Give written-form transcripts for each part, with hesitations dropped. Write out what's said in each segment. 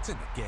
points in the game.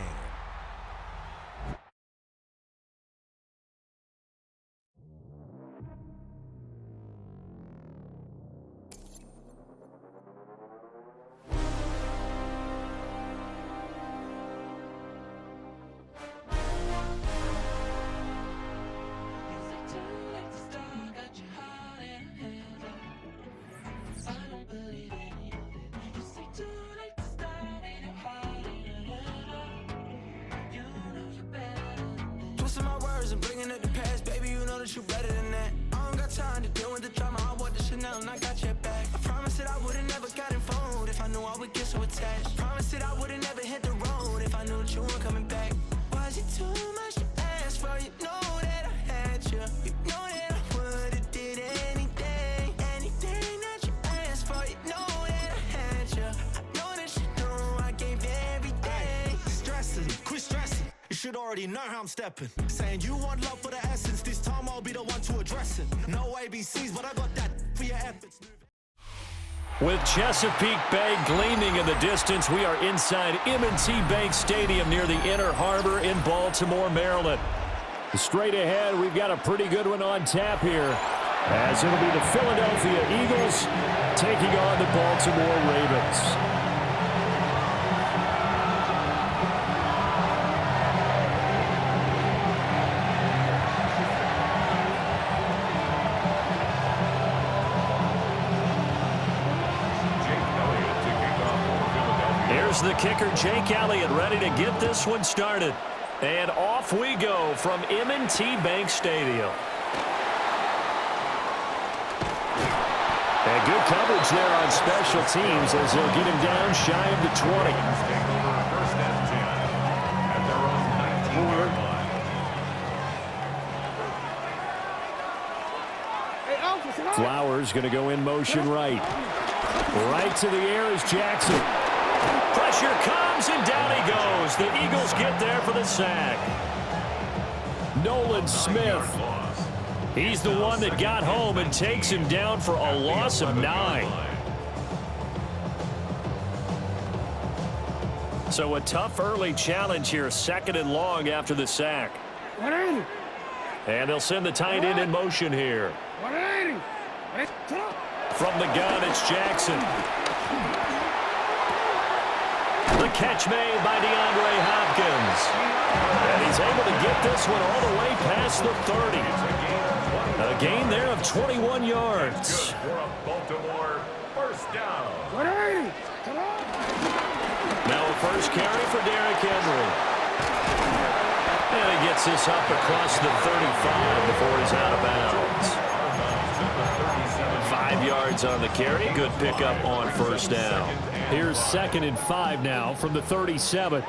Twisting my words and bringing up the past, baby, you know that you better than that. I don't got time to deal with the drama, I want the Chanel and I got your back. I promised that I would've never got involved if I knew I would get so attached. I promised that I would've never hit the road if I knew that you weren't coming back. Was it too much to ask for? You know that I had you. You know that I would've did anything, anything that you asked for. You know that I had you. I know that you know I gave everything. Stressing, quit stressing. You should already know how I'm stepping. Saying you want love for the essence, this time I'll be the one to address it. No ABCs, but I got that for your efforts. With Chesapeake Bay gleaming in the distance, we are inside M&T Bank Stadium near the Inner Harbor in Baltimore, Maryland. Straight ahead, we've got a pretty good one on tap here, as it'll be the Philadelphia Eagles taking on the Baltimore Ravens. Here's the kicker, Jake Elliott, ready to get this one started. And off we go from M&T Bank Stadium. And good coverage there on special teams as they'll get him down shy of the 20. First and 10 at their own 19-yard line. Flowers going to go in motion right. Right to the air is Jackson. Pressure comes, and down he goes. The Eagles get there for the sack. Nolan Smith. He's the one that got home and takes him down for a loss of 9. So a tough early challenge here, 2nd and long after the sack. And they'll send the tight end in motion here. From the gun, it's Jackson. The catch made by DeAndre Hopkins. And he's able to get this one all the way past the 30. A gain there of 21 yards. For a Baltimore first down. Now a first carry for Derrick Henry. And he gets this up across the 35 before he's out of bounds. 5 yards on the carry. Good pickup on first down. Here's 2nd and 5 now from the 37.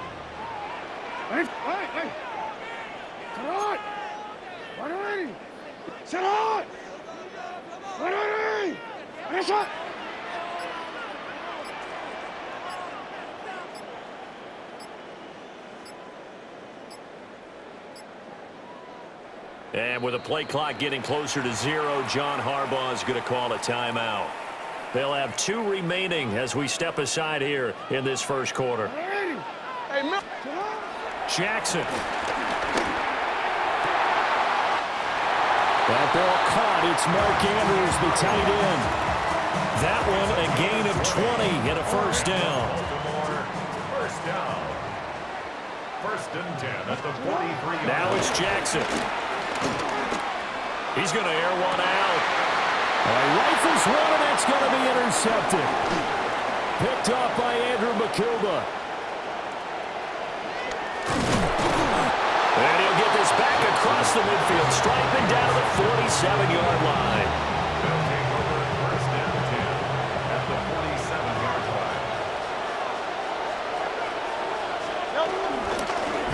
And with the play clock getting closer to 0, John Harbaugh is going to call a timeout. They'll have 2 remaining as we step aside here in this first quarter. Jackson. That ball caught. It's Mark Andrews, the tight end. That one a gain of 20 and a first down. First down. 1st and 10 at the 43. Now it's Jackson. He's going to air one out. Rifles one, and that's going to be intercepted. Picked off by Andrew Makuba. And he'll get this back across the midfield stripe and down to the 47-yard line. They'll take over 1st and 10 at the 47-yard line.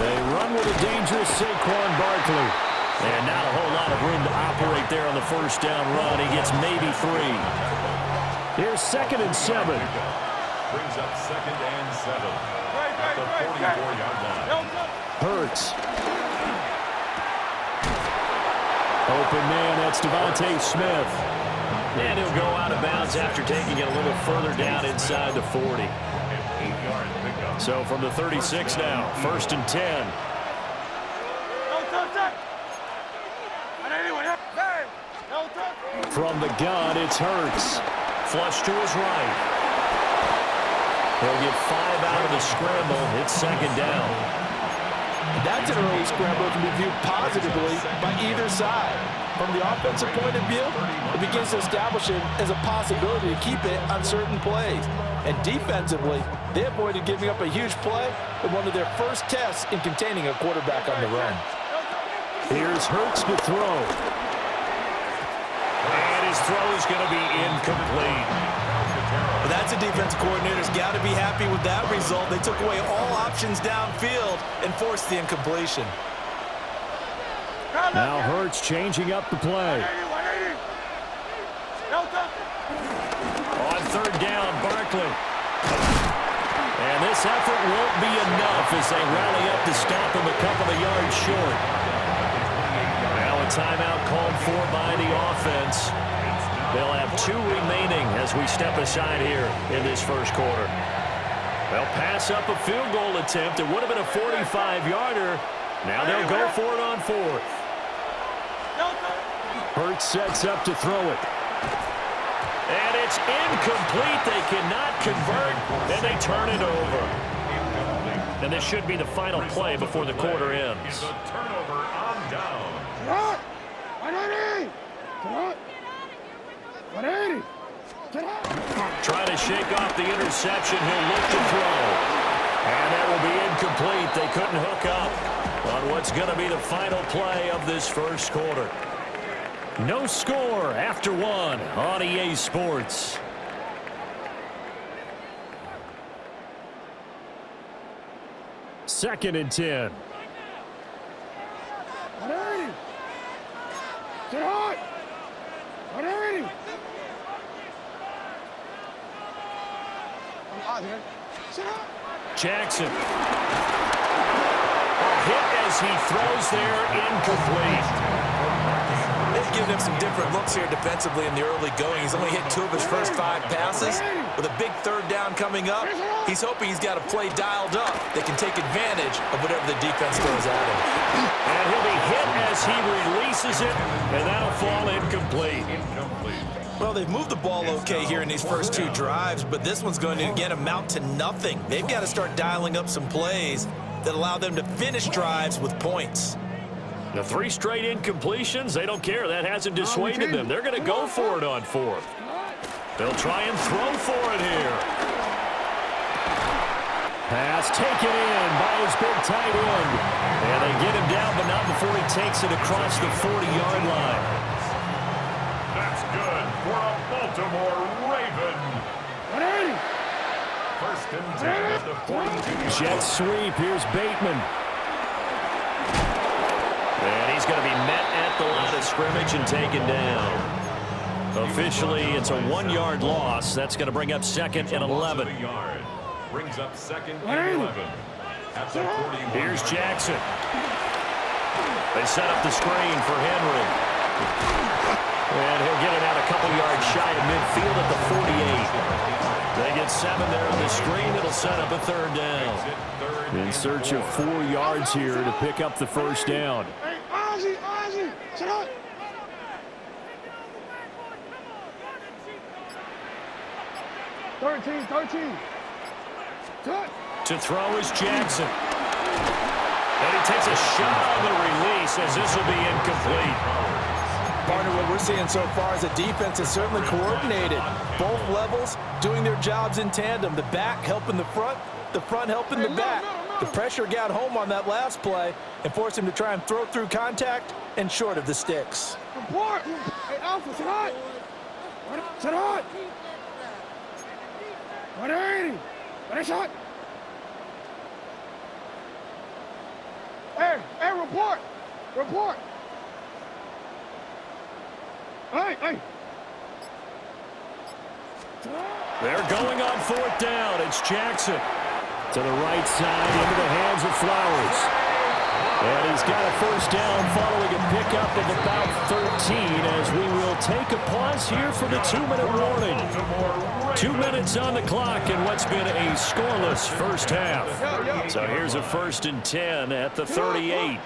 They run with a dangerous Saquon Barkley. And not a whole lot of room to operate there on the first down run. He gets maybe 3. Here's 2nd and 7. Brings up 2nd and 7 at the 44-yard line. Hurts. Open man, that's Devontae Smith. And he'll go out of bounds after taking it a little further down inside the 40. 8-yard pickup. So from the 36 now, 1st and 10. From the gun, it's Hurts. Flush to his right. He'll get 5 out of the scramble. It's 2nd down. That's an early scramble that can be viewed positively by either side. From the offensive point of view, it begins to establish it as a possibility to keep it on certain plays. And defensively, they avoided giving up a huge play in one of their first tests in containing a quarterback on the run. Here's Hurts to throw. And his throw is going to be incomplete. Well, that's a defense coordinator's got to be happy with that result. They took away all options downfield and forced the incompletion. Now Hurts changing up the play. On 3rd down, Barkley. And this effort won't be enough as they rally up to stop him a couple of yards short. Now a timeout called for by the offense. They'll have 2 remaining as we step aside here in this first quarter. They'll pass up a field goal attempt. It would have been a 45-yarder. Now they'll go for it on 4th. Hurts sets up to throw it. And it's incomplete. They cannot convert, and they turn it over. And this should be the final play before the quarter ends. Is a turnover on down. Trying to shake off the interception. He'll look to throw. And that will be incomplete. They couldn't hook up on what's going to be the final play of this first quarter. No score after 1 on EA Sports. Second and 10. Jackson. A hit as he throws there, incomplete. They've given him some different looks here defensively in the early going. He's only hit 2 of his first 5 passes. With a big 3rd down coming up, he's hoping he's got a play dialed up that can take advantage of whatever the defense throws at him. And he'll be hit as he releases it, and that'll fall incomplete. Well, they've moved the ball okay here in these first 2 drives, but this one's going to, again, amount to nothing. They've got to start dialing up some plays that allow them to finish drives with points. The 3 straight incompletions, they don't care. That hasn't dissuaded them. They're going to go for it on 4th. They'll try and throw for it here. Pass taken in by his big tight end. And they get him down, but not before he takes it across the 40-yard line. That's good for a Baltimore Raven. 1st and 10 at the 42. Jet sweep. Here's Bateman. And he's going to be met at the line of scrimmage and taken down. Officially, it's a 1-yard loss. That's going to bring up 2nd and 11. Brings up 2nd and 11. At the 41. Here's Jackson. They set up the screen for Henry. And he'll get it out a couple yards shy of midfield at the 48. They get 7 there on the screen. It'll set up a 3rd down. In search of 4 yards here to pick up the 1st down. 13. To throw is Jackson. And he takes a shot on the release as this will be incomplete. Partner, what we're seeing so far is a defense is certainly coordinated. Both levels doing their jobs in tandem. The back helping the front helping the back. The pressure got home on that last play and forced him to try and throw through contact and short of the sticks. Report! Hey, Alpha, sit hot! Sit hot! 180! What a shot! Hey, report! Report! Hey! They're going on 4th down. It's Jackson. To the right side, into the hands of Flowers. And he's got a first down following a pickup of about 13 as we will take a pause here for the 2-minute warning. 2 minutes on the clock in what's been a scoreless first half. So here's a 1st and 10 at the 38.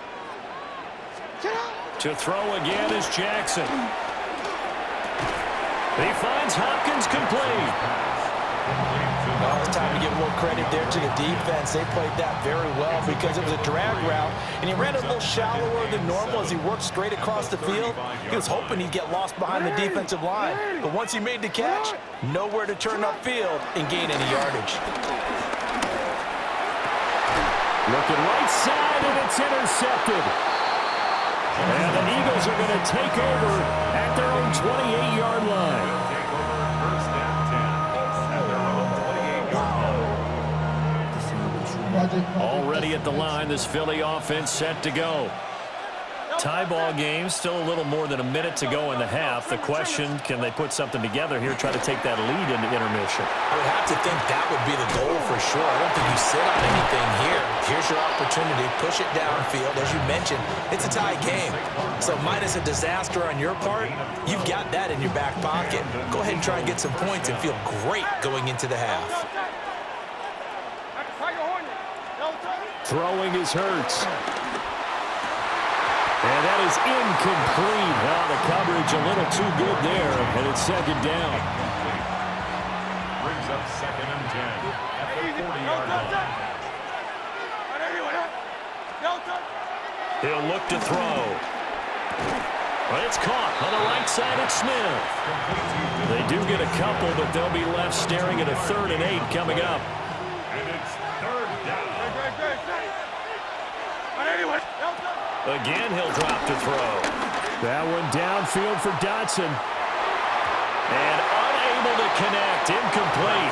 To throw again is Jackson. He finds Hopkins complete. Well, it's time to give more credit there to the defense. They played that very well because it was a drag route, and he ran a little shallower than normal as he worked straight across the field. He was hoping he'd get lost behind the defensive line, but once he made the catch, nowhere to turn upfield and gain any yardage. Looking right side, and it's intercepted. And the Eagles are going to take over at their own 28-yard line. Already at the line, this Philly offense set to go. Tie ball game, still a little more than a minute to go in the half. The question, can they put something together here, try to take that lead into intermission? I would have to think that would be the goal for sure. I don't think you sit on anything here. Here's your opportunity. Push it downfield. As you mentioned, it's a tie game. So minus a disaster on your part, you've got that in your back pocket. Go ahead and try and get some points and feel great going into the half. Throwing is Hurts. And that is incomplete. Well, the coverage a little too good there, and it's 2nd down. Brings up 2nd and 10 at the 40-yard line. He'll look to throw. But it's caught on the right side at Smith. They do get a couple, but they'll be left staring at a 3rd and 8 coming up. And it's 3rd down. Again, he'll drop to throw. That one downfield for Dotson. And unable to connect. Incomplete.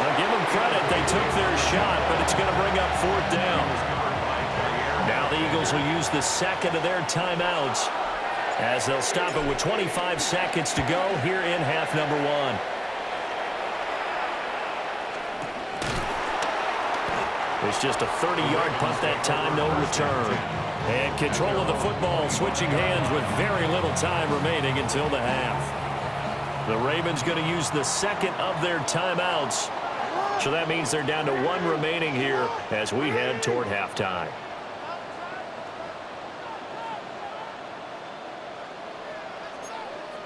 I'll give them credit. They took their shot, but it's going to bring up 4th down. Now the Eagles will use the 2nd of their timeouts as they'll stop it with 25 seconds to go here in half number 1. It's just a 30-yard punt that time, no return. And control of the football, switching hands with very little time remaining until the half. The Ravens going to use the 2nd of their timeouts. So that means they're down to 1 remaining here as we head toward halftime.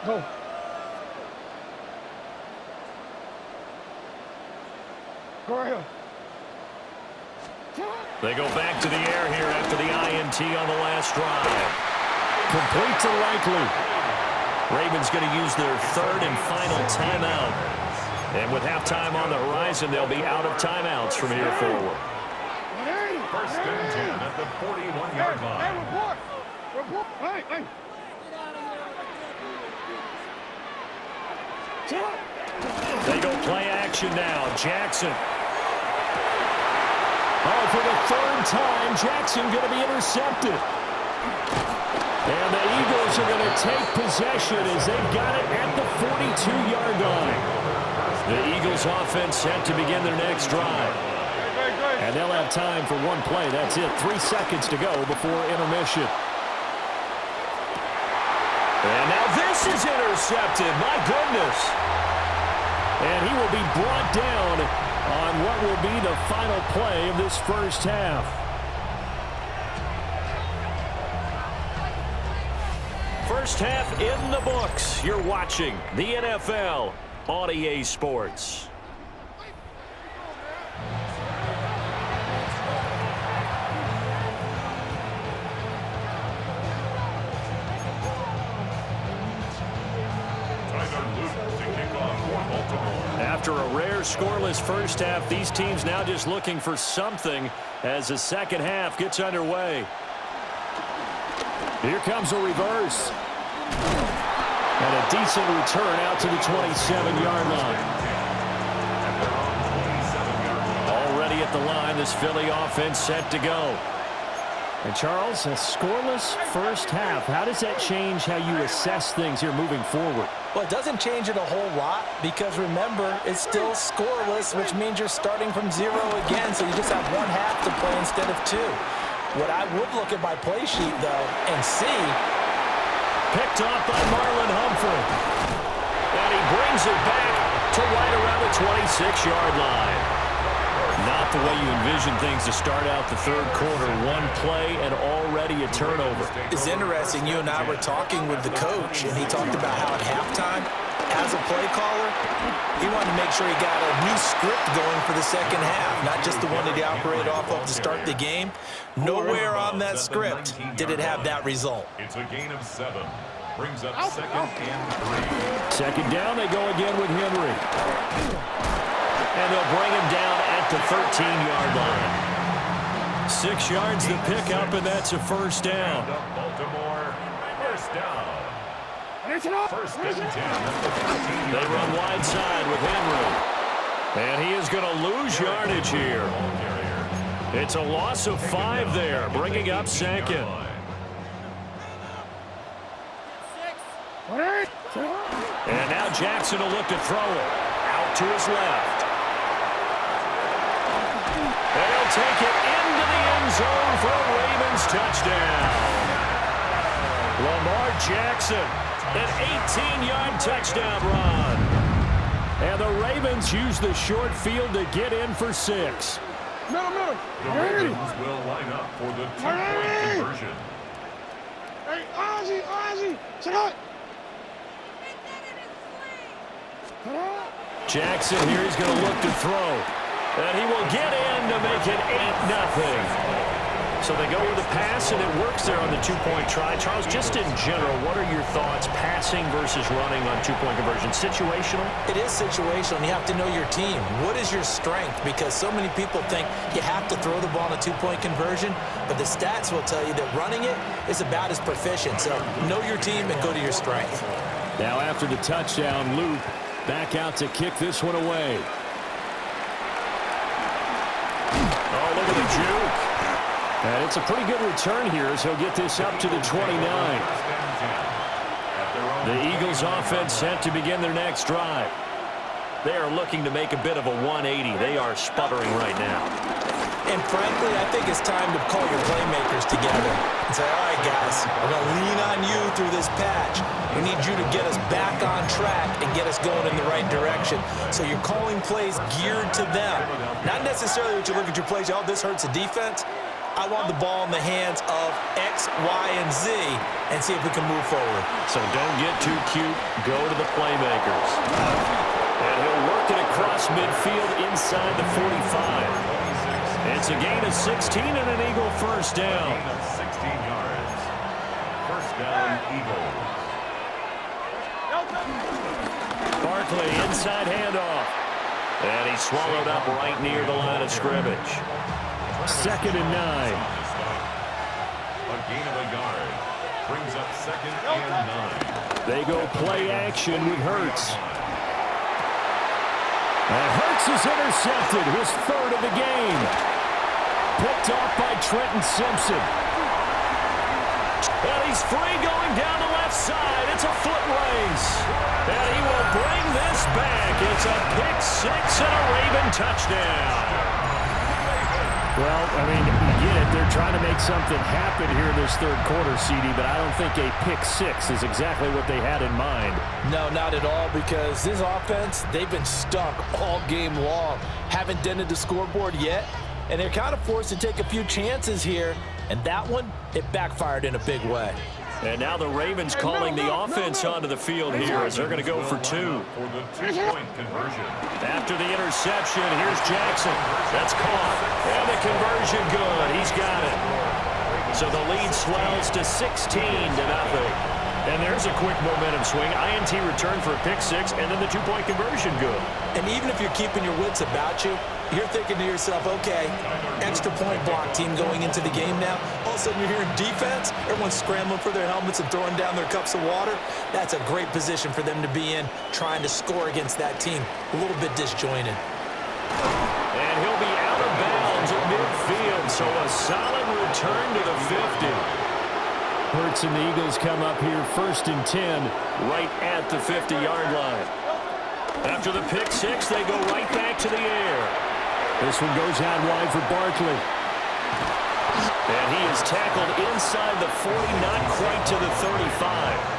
Go. Go right here. They go back to the air here after the INT on the last drive. Complete to Likely. Ravens going to use their 3rd and final timeout. And with halftime on the horizon, they'll be out of timeouts from here forward. 1st and 10 at the 41-yard line. Hey, report. Hey. They go play action now. Jackson. Oh, for the 3rd time, Jackson going to be intercepted. And the Eagles are going to take possession as they've got it at the 42-yard line. The Eagles offense set to begin their next drive. And they'll have time for 1 play. That's it. 3 seconds to go before intermission. And now this is intercepted. My goodness. And he will be brought down on what will be the final play of this first half. First half in the books. You're watching the NFL on EA Sports. After a rare scoreless first half, these teams now just looking for something as the 2nd half gets underway. Here comes a reverse. And a decent return out to the 27-yard line. Already at the line, this Philly offense set to go. And Charles, a scoreless first half. How does that change how you assess things here moving forward? Well, it doesn't change it a whole lot because, remember, it's still scoreless, which means you're starting from 0 again, so you just have 1 half to play instead of 2. What I would look at my play sheet, though, and see. Picked off by Marlon Humphrey. And he brings it back to right around the 26-yard line. Not the way you envision things to start out the third quarter. One play and already a turnover. It's interesting. You and I were talking with the coach, and he talked about how at halftime, as a play caller, he wanted to make sure he got a new script going for the second half, not just the one that he operated off of to start the game. Nowhere on that script did it have that result. It's a gain of 7. Brings up second and 3. Second down, they go again with Henry. And they'll bring him down at the 13-yard line. 6 yards the pickup, and that's a first down. Baltimore, first down. First and 10 at the 13. They run wide side with Henry. And he is going to lose yardage here. It's a loss of 5 there, bringing up second. And now Jackson will look to throw it. Out to his left. And he'll take it into the end zone for a Ravens touchdown. Lamar Jackson, an 18-yard touchdown run. And the Ravens use the short field to get in for 6. Middle. The Ravens will line up for the 2-point conversion. Hey, Ozzie, sit up. Jackson here, he's going to look to throw. And he will get in to make it 8-0. So they go with a pass, and it works there on the 2-point try. Charles, just in general, what are your thoughts passing versus running on 2-point conversion? Situational? It is situational. You have to know your team. What is your strength? Because so many people think you have to throw the ball in a 2-point conversion, but the stats will tell you that running it is about as proficient. So know your team and go to your strength. Now after the touchdown, Luke back out to kick this one away. Oh, look at the juke. And it's a pretty good return here as he'll get this up to the 29. The Eagles offense set to begin their next drive. They are looking to make a bit of a 180. They are sputtering right now. And frankly, I think it's time to call your playmakers together and say, all right, guys, we're going to lean on you through this patch. We need you to get us back on track and get us going in the right direction. So you're calling plays geared to them. Not necessarily what you look at your plays, oh, this hurts the defense. I want the ball in the hands of X, Y, and Z and see if we can move forward. So don't get too cute. Go to the playmakers. And he'll work it across midfield inside the 45. It's a gain of 16 and an Eagle first down. Gain of 16 yards. First down, Eagles. Barkley, inside handoff. And he's swallowed up right near the line of scrimmage. Second and 9. A gain of a yard. Brings up second and 9. They go play action with Hurts. And Hurts is intercepted, his third of the game. Picked off by Trenton Simpson. And he's free going down the left side. It's a foot race. And he will bring this back. It's a pick 6 and a Raven touchdown. Well, I mean, you get it. They're trying to make something happen here in this third quarter, CD, but I don't think a pick 6 is exactly what they had in mind. No, not at all, because this offense, they've been stuck all game long. Haven't dented the scoreboard yet, and they're kind of forced to take a few chances here, and that one, it backfired in a big way. And now the Ravens calling the offense onto the field here as they're going to go for 2. For the 2-point conversion. After the interception, here's Jackson. That's caught. And the conversion good. He's got it. So the lead swells to 16-0. And there's a quick momentum swing. INT return for a pick 6, and then the 2-point conversion good. And even if you're keeping your wits about you, you're thinking to yourself, okay, extra point block team going into the game now. All of a sudden you're hearing defense. Everyone's scrambling for their helmets and throwing down their cups of water. That's a great position for them to be in, trying to score against that team. A little bit disjointed. And he'll be out of bounds at midfield, so a solid return to the 50. Hurts and the Eagles come up here first and 10, right at the 50-yard line. After the pick 6, they go right back to the air. This one goes out wide for Barkley. And he is tackled inside the 40, not quite to the 35.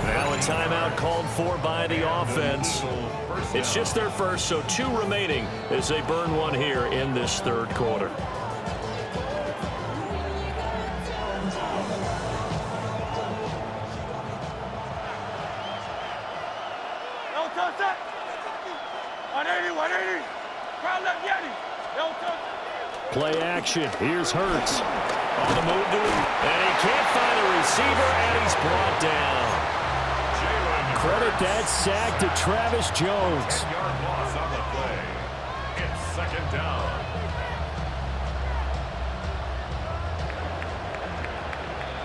Now a timeout called for by the offense. It's just their first, so 2 remaining as they burn one here in this third quarter. Don't touch that. 180, 180. Crowd left Yeti. Don't touch that. Play action. Here's Hurts. On the move to him. And he can't find a receiver, and he's brought down. Credit that sack to Travis Jones. 10-yard loss on the play. It's second down.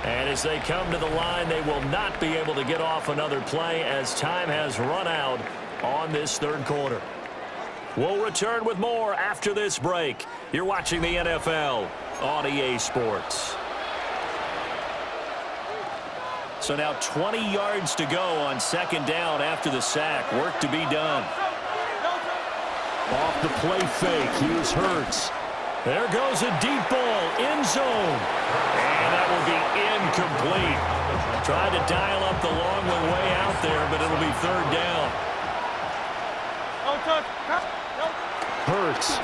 And as they come to the line, they will not be able to get off another play as time has run out on this third quarter. We'll return with more after this break. You're watching the NFL on EA Sports. So now 20 yards to go on second down after the sack. Work to be done. Off the play fake, here's Hurts. There goes a deep ball, end zone. And that will be incomplete. Tried to dial up the long one way out there, but it'll be third down. Hurts.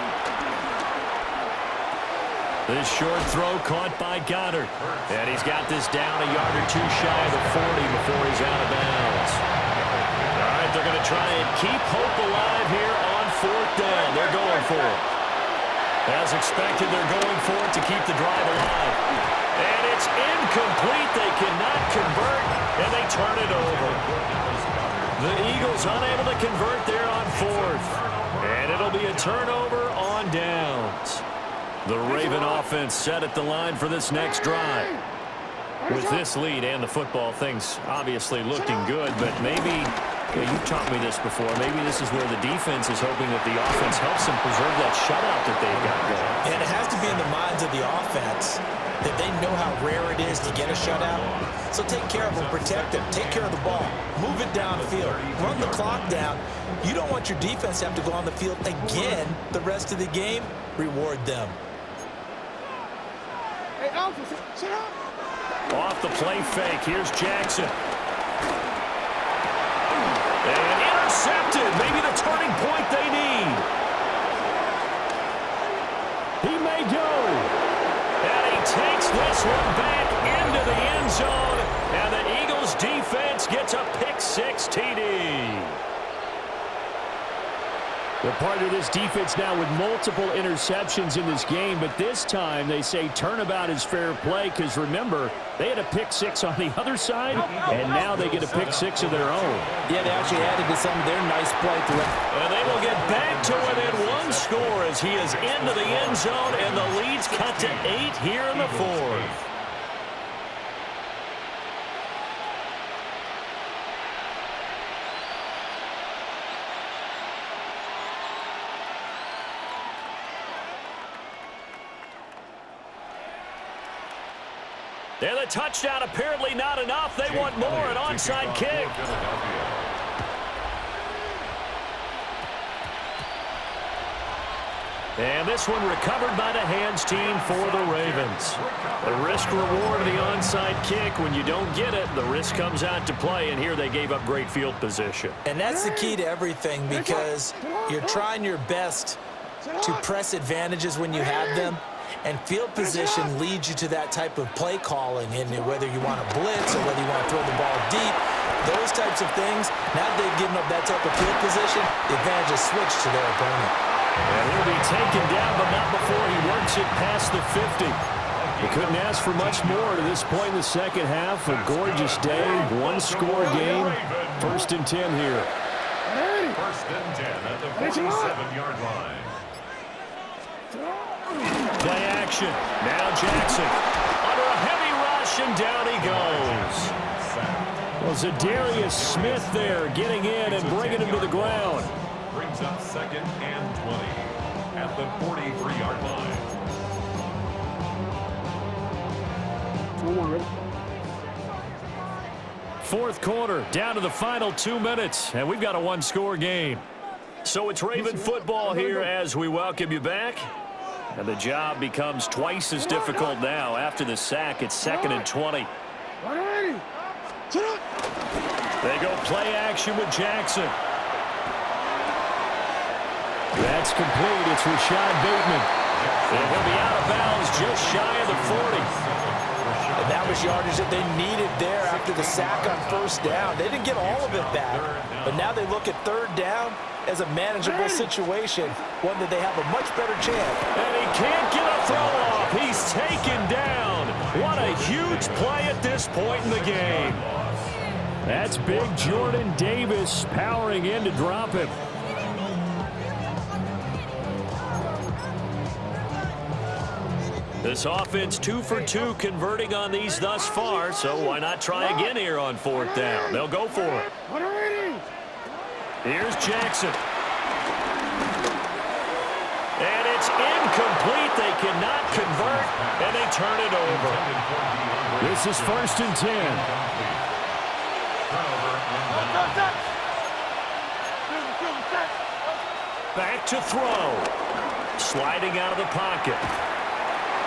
This short throw caught by Goddard. And he's got this down a yard or 2 shy of the 40 before he's out of bounds. All right, they're going to try and keep hope alive here on fourth down. They're going for it. As expected, they're going for it to keep the drive alive. And it's incomplete. They cannot convert, and they turn it over. The Eagles unable to convert there on fourth. And it'll be a turnover on downs. The Raven offense set at the line for this next drive. With this lead and the football, things obviously looking good, but maybe, you've taught me this before, maybe this is where the defense is hoping that the offense helps them preserve that shutout that they've got going. And it has to be in the minds of the offense that they know how rare it is to get a shutout. So take care of them, protect them, take care of the ball, move it downfield, run the clock down. You don't want your defense to have to go on the field again the rest of the game. Reward them. Hey, Alpha, sit up. Off the play fake, here's Jackson. And intercepted, maybe the turning point they need. He may go. And he takes this one back into the end zone. And the Eagles defense gets a pick-6 TD. They're part of this defense now with multiple interceptions in this game, but this time they say turnabout is fair play because, remember, they had a pick-6 on the other side, and now they get a pick-6 of their own. Yeah, they actually added to some of their nice play throughout. And they will get back to within 1 score as he is into the end zone, and the lead's cut to 8 here in the fourth. And the touchdown apparently not enough. They want more, an onside kick. And this one recovered by the hands team for the Ravens. The risk-reward of the onside kick. When you don't get it, the risk comes out to play, and here they gave up great field position. And that's the key to everything because you're trying your best to press advantages when you have them. And field position leads you to that type of play calling, and whether you want to blitz or whether you want to throw the ball deep, those types of things, now that they've given up that type of field position, the advantage is switched to their opponent. And he'll be taken down, but not before he works it past the 50. You couldn't ask for much more to this point in the second half. A gorgeous day, one-score game. 1st and 10 here. 1st and 10 at the 47-yard line. Play action. Now Jackson. Under a heavy rush, and down he goes. Well, Zadarius Smith there getting in and bringing him to the ground. Brings up 2nd and 20 at the 43-yard line. Fourth quarter, down to the final 2 minutes, and we've got a one-score game. So it's Raven football here as we welcome you back. And the job becomes twice as difficult now. After the sack, it's 2nd and 20. They go play action with Jackson. That's complete. It's Rashad Bateman. And he'll be out of bounds just shy of the 40. And that was yardage that they needed there after the sack on 1st down. They didn't get all of it back, but now they look at 3rd down as a manageable situation, one that they have a much better chance. And he can't get a throw off. He's taken down. What a huge play at this point in the game. That's big Jordan Davis powering in to drop him. This offense 2 for 2 converting on these thus far, so why not try again here on 4th down? They'll go for it. Here's Jackson. And it's incomplete. They cannot convert, and they turn it over. This is 1st and 10. Back to throw. Sliding out of the pocket.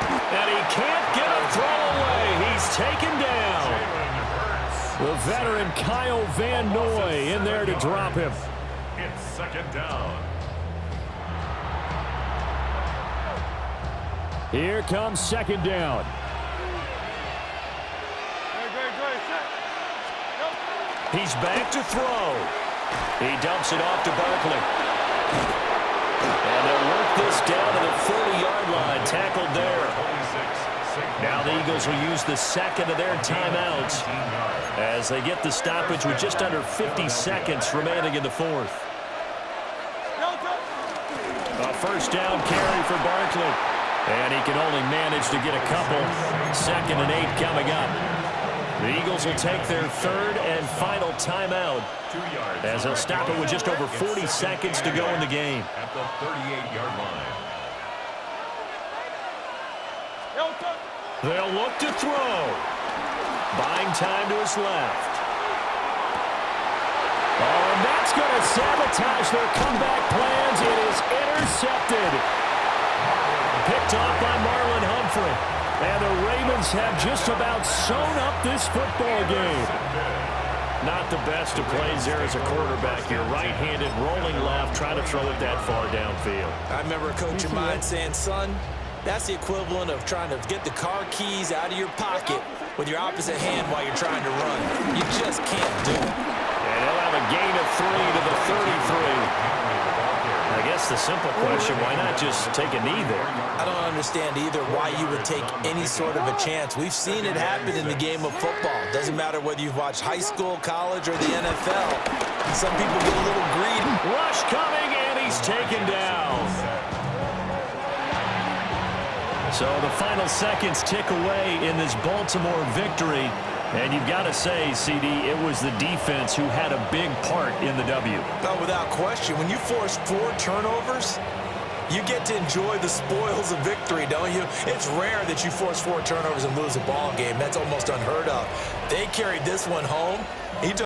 And he can't get a throw away. He's taken down. The veteran Kyle Van Noy in there to drop him. It's 2nd down. Here comes 2nd down. He's back to throw. He dumps it off to Barkley. And they'll work this down to the 40-yard line. Tackled there. Now the Eagles will use the 2nd of their timeouts as they get the stoppage with just under 50 seconds remaining in the 4th. A 1st down carry for Barkley. And he can only manage to get a couple. 2nd and 8 coming up. The Eagles will take their 3rd and final timeout as they'll stop it with just over 40 seconds to go in the game. At the 38-yard line. They'll look to throw. Buying time to his left. Oh, and that's going to sabotage their comeback plans. It is intercepted. Picked off by Marlon Humphrey. And the Ravens have just about sewn up this football game. Not the best of plays there as a quarterback. You're right-handed, rolling left, trying to throw it that far downfield. I remember a coach of mine saying, son, that's the equivalent of trying to get the car keys out of your pocket with your opposite hand while you're trying to run. You just can't do it. And he'll have a gain of 3 to the 33. I guess the simple question, why not just take a knee there? I don't understand either why you would take any sort of a chance. We've seen it happen in the game of football. Doesn't matter whether you've watched high school, college, or the NFL. Some people get a little greedy. Rush coming, and he's taken down. So the final seconds tick away in this Baltimore victory. And you've got to say, CD, it was the defense who had a big part in the W. No, without question. When you force 4 turnovers, you get to enjoy the spoils of victory, don't you? It's rare that you force 4 turnovers and lose a ball game. That's almost unheard of. They carried this one home. He took